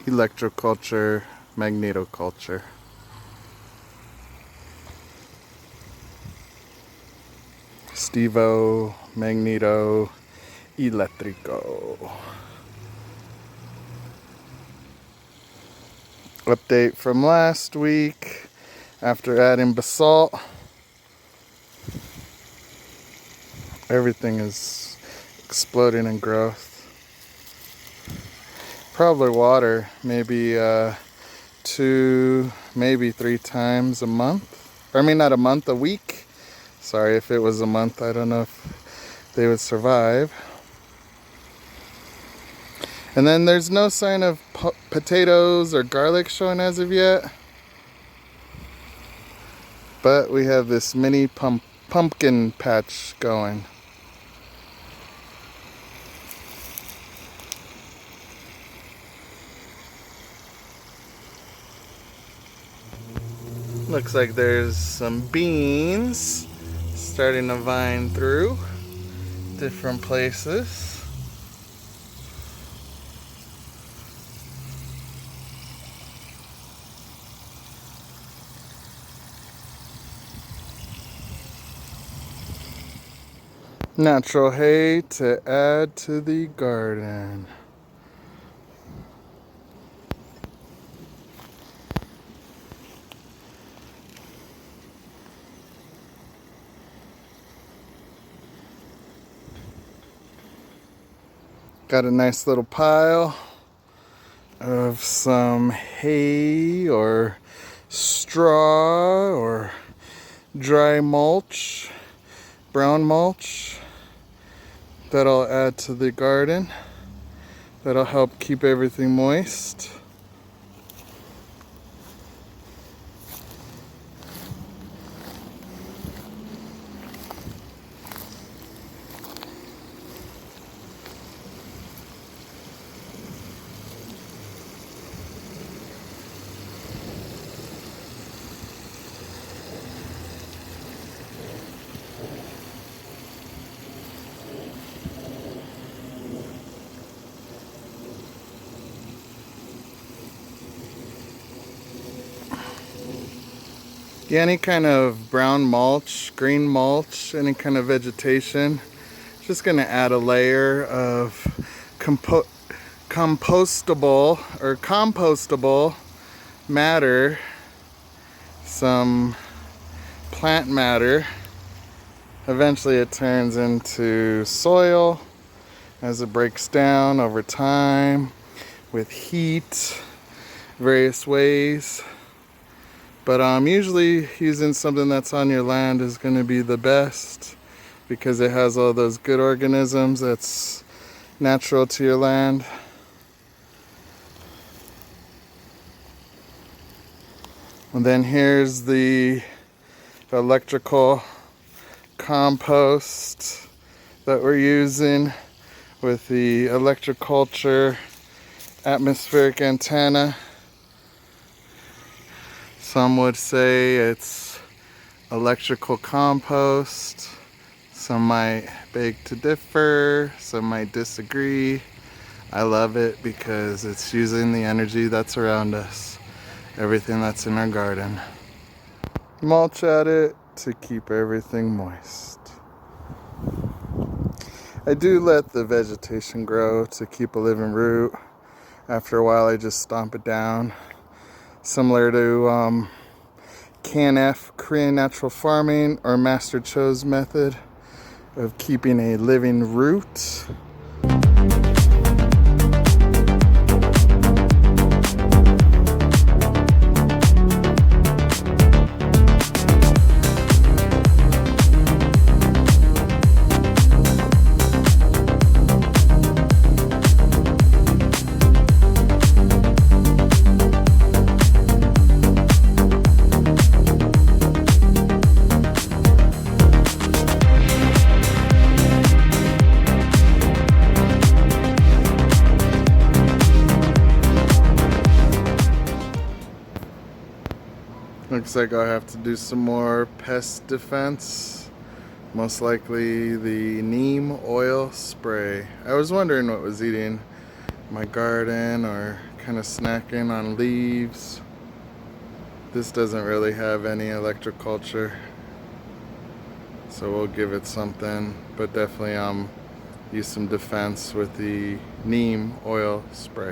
Electroculture, Magnetoculture. Stevo, Magneto, Electrico. Update from last week. After adding basalt, everything is exploding in growth. Probably water, maybe 2, maybe 3 times a month. I mean, not a month, a week. Sorry, if it was a month, I don't know if they would survive. And then there's no sign of potatoes or garlic showing as of yet. But we have this mini pumpkin patch going. Looks like there's some beans starting to vine through different places. Natural hay to add to the garden. Got a nice little pile of some hay or straw or dry mulch, brown mulch. That'll add to the garden. That'll help keep everything moist. Yeah, any kind of brown mulch, green mulch, any kind of vegetation. Just going to add a layer of compostable matter, some plant matter. Eventually it turns into soil as it breaks down over time with heat, various ways. But usually using something that's on your land is going to be the best because it has all those good organisms that's natural to your land. And then here's the electrical compost that we're using with the Electroculture Atmospheric Antenna. Some would say it's electrical compost. Some might beg to differ. Some might disagree. I love it because it's using the energy that's around us. Everything that's in our garden. Mulch at it to keep everything moist. I do let the vegetation grow to keep a living root. After a while I just stomp it down. Similar to KNF, Korean Natural Farming, or Master Cho's method of keeping a living root. Looks like I'll have to do some more pest defense. Most likely the neem oil spray. I was wondering what was eating my garden or kind of snacking on leaves. This doesn't really have any electroculture, so we'll give it something, but definitely use some defense with the neem oil spray.